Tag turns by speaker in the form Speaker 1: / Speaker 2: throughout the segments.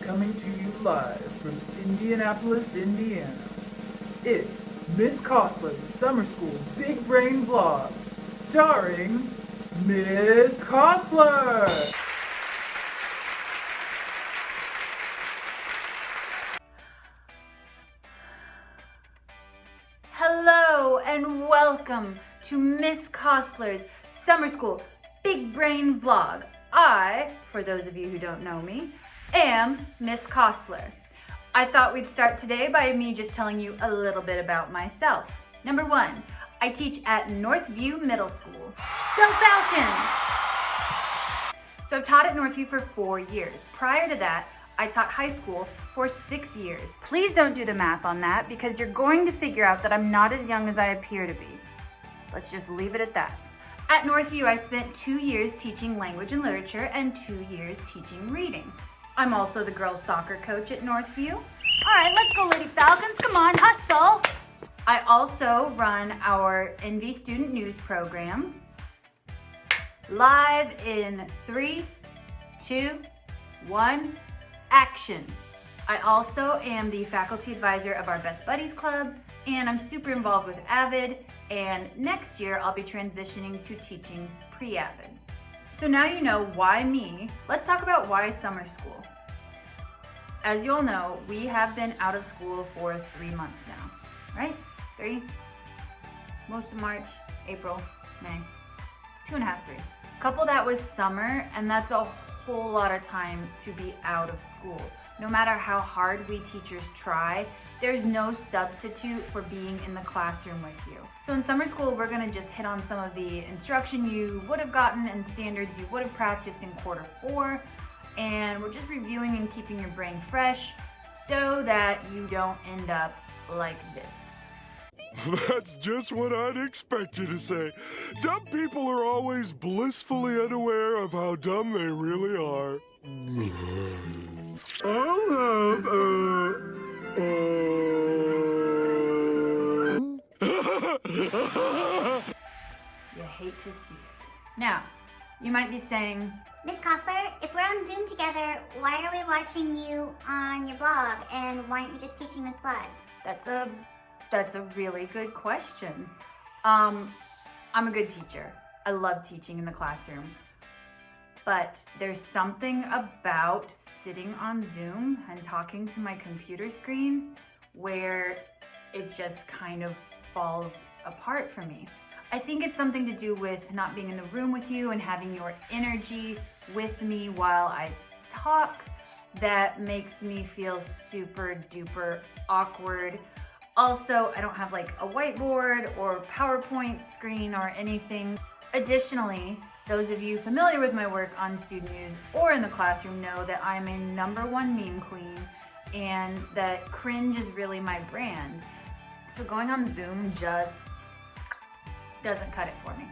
Speaker 1: coming to you live from Indianapolis, Indiana. It's Miss Cosler's Summer School Big Brain Vlog, starring Miss Cosler!
Speaker 2: Hello and welcome to Miss Cosler's Summer School Big Brain Vlog. I, for those of you who don't know me, am Miss Cosler. I thought we'd start today by me just telling you a little bit about myself. Number one, I teach at Northview Middle School. Go Falcons! So I've taught at Northview for 4 years. Prior to that, I taught high school for 6 years. Please don't do the math on that because you're going to figure out that I'm not as young as I appear to be. Let's just leave it at that. At Northview, I spent 2 years teaching language and literature and 2 years teaching reading. I'm also the girls' soccer coach at Northview. All right, let's go Lady Falcons, come on, hustle. I also run our NV Student News program. Live in 3, 2, 1, action. I also am the faculty advisor of our Best Buddies Club, and I'm super involved with AVID, and next year I'll be transitioning to teaching pre-AVID. So now you know why me. Let's talk about why summer school. As you all know, we have been out of school for 3 months now, right? 3? Most of March, April, May, 2.5, 3. Couple that with summer, and that's a whole lot of time to be out of school. No matter how hard we teachers try, there's no substitute for being in the classroom with you. So in summer school, we're gonna just hit on some of the instruction you would have gotten and standards you would have practiced in quarter 4. And we're just reviewing and keeping your brain fresh so that you don't end up like this.
Speaker 3: That's just what I'd expect you to say. Dumb people are always blissfully unaware of how dumb they really are.
Speaker 2: You hate to see it. Now, you might be saying,
Speaker 4: Miss Cosler, if we're on Zoom together, why are we watching you on your blog, and why aren't you just teaching this live?
Speaker 2: That's a really good question. I'm a good teacher. I love teaching in the classroom. But there's something about sitting on Zoom and talking to my computer screen where it just kind of falls apart for me. I think it's something to do with not being in the room with you and having your energy with me while I talk that makes me feel super duper awkward. Also, I don't have like a whiteboard or PowerPoint screen or anything. Additionally, those of you familiar with my work on student news or in the classroom know that I'm a #1 meme queen and that cringe is really my brand. So going on Zoom just doesn't cut it for me.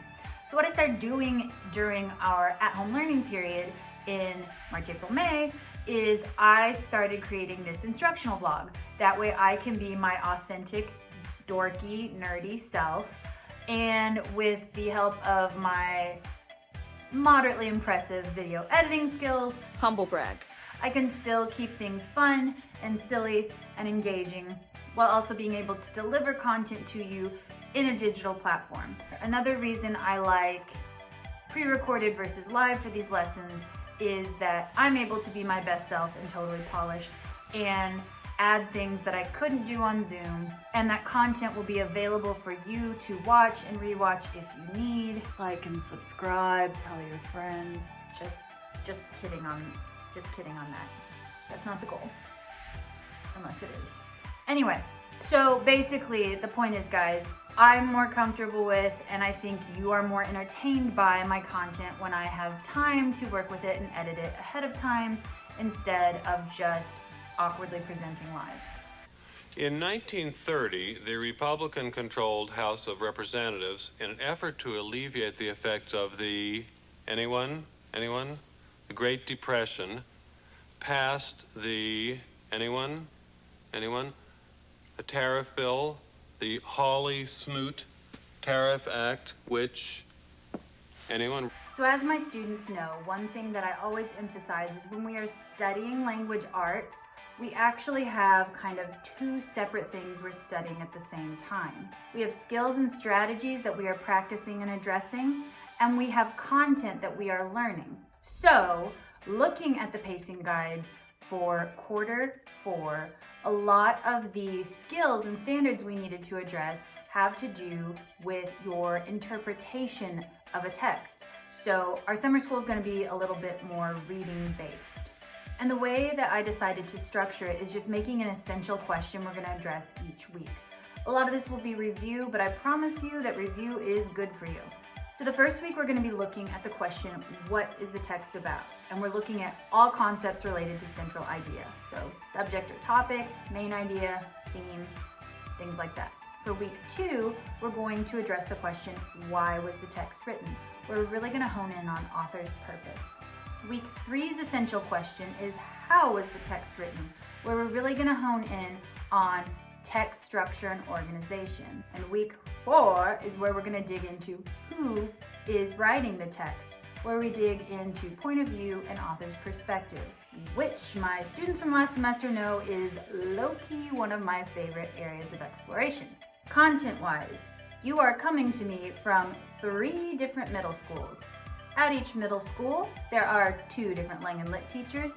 Speaker 2: So what I started doing during our at-home learning period in March, April, May is I started creating this instructional vlog. That way I can be my authentic, dorky, nerdy self. And with the help of my moderately impressive video editing skills,
Speaker 5: humble brag,
Speaker 2: I can still keep things fun and silly and engaging while also being able to deliver content to you in a digital platform. Another reason I like pre-recorded versus live for these lessons is that I'm able to be my best self and totally polished and add things that I couldn't do on Zoom, and that content will be available for you to watch and rewatch if you need. Like and subscribe, tell your friends. Just kidding on that. That's not the goal, unless it is. Anyway, so basically the point is, guys, I'm more comfortable with, and I think you are more entertained by my content when I have time to work with it and edit it ahead of time instead of just awkwardly presenting live.
Speaker 6: In 1930, the Republican-controlled House of Representatives, in an effort to alleviate the effects of the, anyone? The Great Depression, passed the, anyone? A tariff bill, the Hawley-Smoot Tariff Act, which, anyone?
Speaker 2: So as my students know, one thing that I always emphasize is when we are studying language arts, we actually have kind of two separate things we're studying at the same time. We have skills and strategies that we are practicing and addressing, and we have content that we are learning. So, looking at the pacing guides for quarter 4, a lot of the skills and standards we needed to address have to do with your interpretation of a text. So our summer school is going to be a little bit more reading based. And the way that I decided to structure it is just making an essential question we're going to address each week. A lot of this will be review, but I promise you that review is good for you. So the first week we're going to be looking at the question, what is the text about? And we're looking at all concepts related to central idea. So subject or topic, main idea, theme, things like that. For week 2, we're going to address the question, why was the text written? We're really going to hone in on author's purpose. Week 3's essential question is, how was the text written? Where we're really going to hone in on text structure and organization. And week 4 is where we're going to dig into who is writing the text, where we dig into point of view and author's perspective, which my students from last semester know is low-key one of my favorite areas of exploration. Content-wise, you are coming to me from 3 different middle schools. At each middle school, there are 2 different Lang and Lit teachers.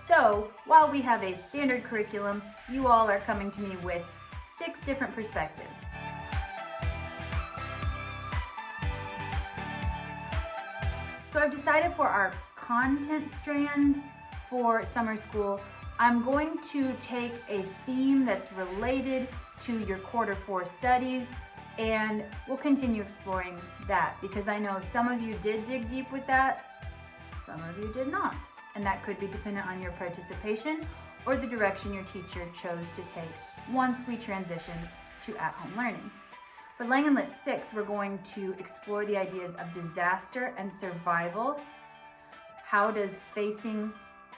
Speaker 2: So while we have a standard curriculum, you all are coming to me with 6 different perspectives. So I've decided for our content strand for summer school, I'm going to take a theme that's related to your quarter 4 studies, and we'll continue exploring that because I know some of you did dig deep with that, some of you did not. And that could be dependent on your participation or the direction your teacher chose to take once we transition to at-home learning. For Lang and Lit 6, we're going to explore the ideas of disaster and survival. How does facing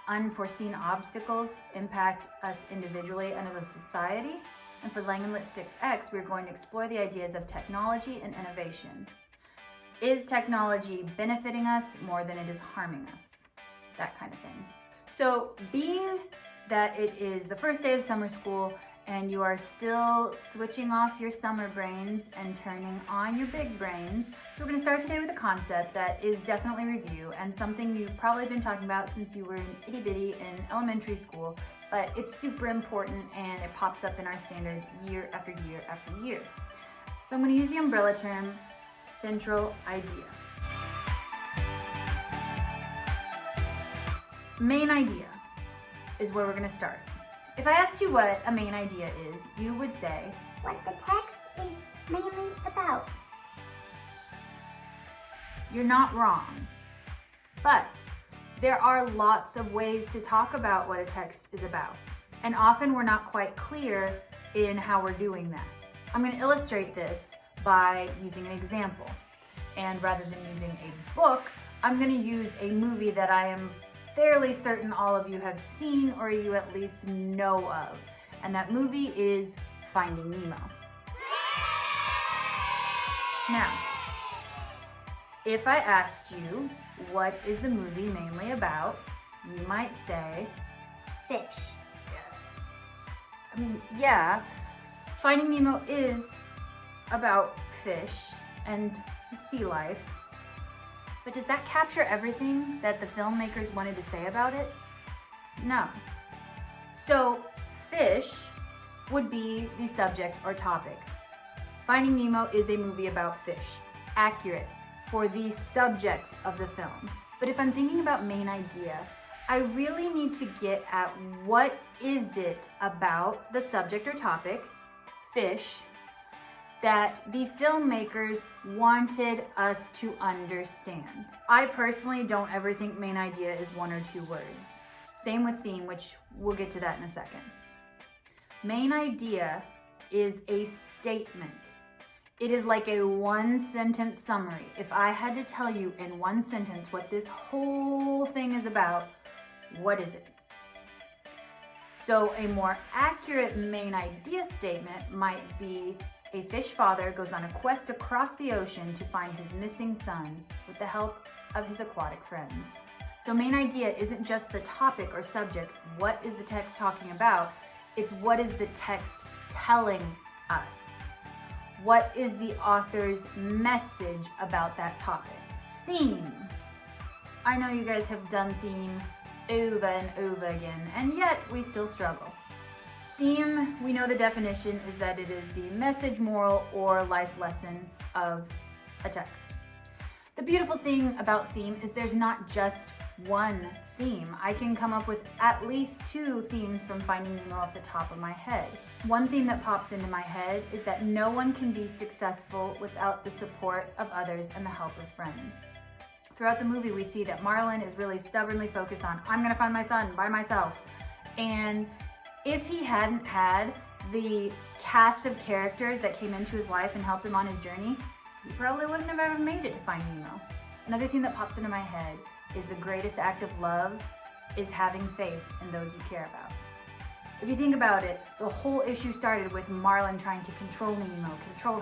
Speaker 2: unforeseen obstacles impact us individually and as a society? And for Lang and Lit 6X, we're going to explore the ideas of technology and innovation. Is technology benefiting us more than it is harming us? That kind of thing. So being that it is the first day of summer school and you are still switching off your summer brains and turning on your big brains, so we're going to start today with a concept that is definitely review and something you've probably been talking about since you were in itty bitty in elementary school, but it's super important and it pops up in our standards year after year after year. So I'm going to use the umbrella term, central idea. Main idea is where we're going to start. If I asked you what a main idea is, you would say,
Speaker 4: what the text is mainly about.
Speaker 2: You're not wrong, but there are lots of ways to talk about what a text is about, and often we're not quite clear in how we're doing that. I'm going to illustrate this by using an example, and rather than using a book, I'm going to use a movie that I am fairly certain all of you have seen or you at least know of, and that movie is Finding Nemo. Now, if I asked you what is the movie mainly about, you might say,
Speaker 4: Fish.
Speaker 2: I mean, yeah, Finding Nemo is about fish and sea life. But does that capture everything that the filmmakers wanted to say about it? No. So, fish would be the subject or topic. Finding Nemo is a movie about fish. Accurate for the subject of the film. But if I'm thinking about main idea, I really need to get at what is it about the subject or topic, fish, that the filmmakers wanted us to understand. I personally don't ever think main idea is 1 or 2 words. Same with theme, which we'll get to that in a second. Main idea is a statement. It is like a 1-sentence summary. If I had to tell you in 1 sentence what this whole thing is about, what is it? So a more accurate main idea statement might be, a fish father goes on a quest across the ocean to find his missing son with the help of his aquatic friends. So main idea isn't just the topic or subject, what is the text talking about? It's what is the text telling us? What is the author's message about that topic? Theme. I know you guys have done theme over and over again, and yet we still struggle. Theme, we know the definition is that it is the message, moral, or life lesson of a text. The beautiful thing about theme is there's not just one theme. I can come up with at least 2 themes from Finding Nemo off the top of my head. One theme that pops into my head is that no one can be successful without the support of others and the help of friends. Throughout the movie, we see that Marlin is really stubbornly focused on, I'm gonna find my son by myself. And if he hadn't had the cast of characters that came into his life and helped him on his journey, he probably wouldn't have ever made it to find Nemo. Another thing that pops into my head is the greatest act of love is having faith in those you care about. If you think about it, the whole issue started with Marlin trying to control Nemo, control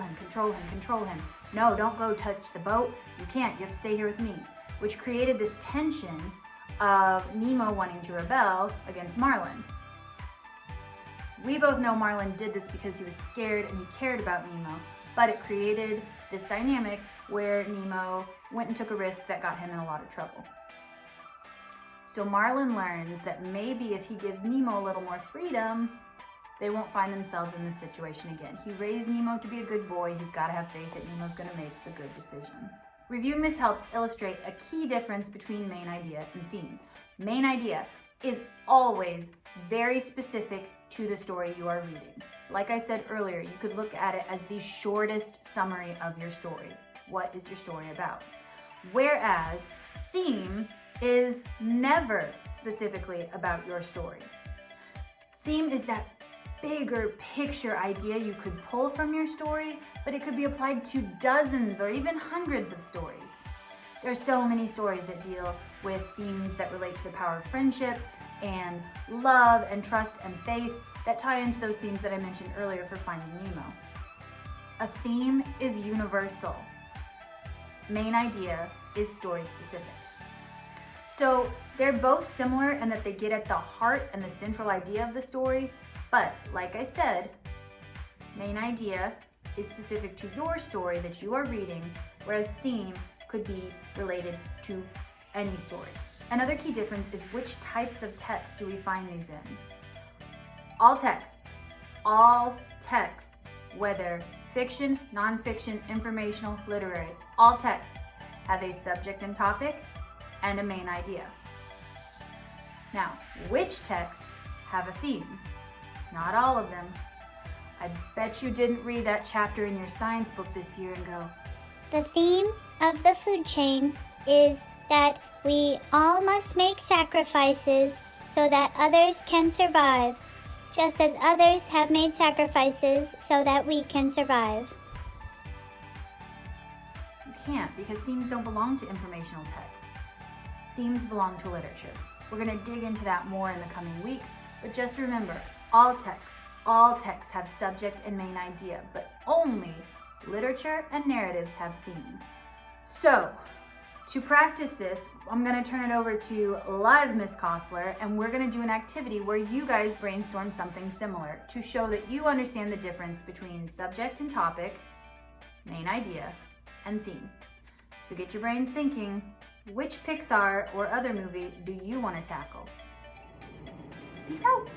Speaker 2: him. No, don't go touch the boat. You can't, you have to stay here with me. Which created this tension of Nemo wanting to rebel against Marlin. We both know Marlin did this because he was scared and he cared about Nemo, but it created this dynamic where Nemo went and took a risk that got him in a lot of trouble. So Marlin learns that maybe if he gives Nemo a little more freedom, they won't find themselves in this situation again. He raised Nemo to be a good boy. He's got to have faith that Nemo's going to make the good decisions. Reviewing this helps illustrate a key difference between main idea and theme. Main idea is always very specific to the story you are reading. Like I said earlier, you could look at it as the shortest summary of your story. What is your story about? Whereas theme is never specifically about your story. Theme is that bigger picture idea you could pull from your story, but it could be applied to dozens or even hundreds of stories. There are so many stories that deal with themes that relate to the power of friendship and love and trust and faith that tie into those themes that I mentioned earlier for Finding Nemo. A theme is universal. Main idea is story specific. So they're both similar in that they get at the heart and the central idea of the story, but like I said, main idea is specific to your story that you are reading, whereas theme could be related to any story. Another key difference is which types of texts do we find these in. All texts, whether fiction, nonfiction, informational, literary, all texts have a subject and topic and a main idea. Now, which texts have a theme? Not all of them. I bet you didn't read that chapter in your science book this year and go,
Speaker 4: The theme of the food chain is that we all must make sacrifices so that others can survive, just as others have made sacrifices so that we can survive.
Speaker 2: you can't, because themes don't belong to informational texts. Themes belong to literature. We're going to dig into that more in the coming weeks, but just remember, all texts have subject and main idea, but only literature and narratives have themes. So, to practice this, I'm going to turn it over to live Miss Cosler, and we're going to do an activity where you guys brainstorm something similar to show that you understand the difference between subject and topic, main idea, and theme. So get your brains thinking, which Pixar or other movie do you want to tackle? Peace out!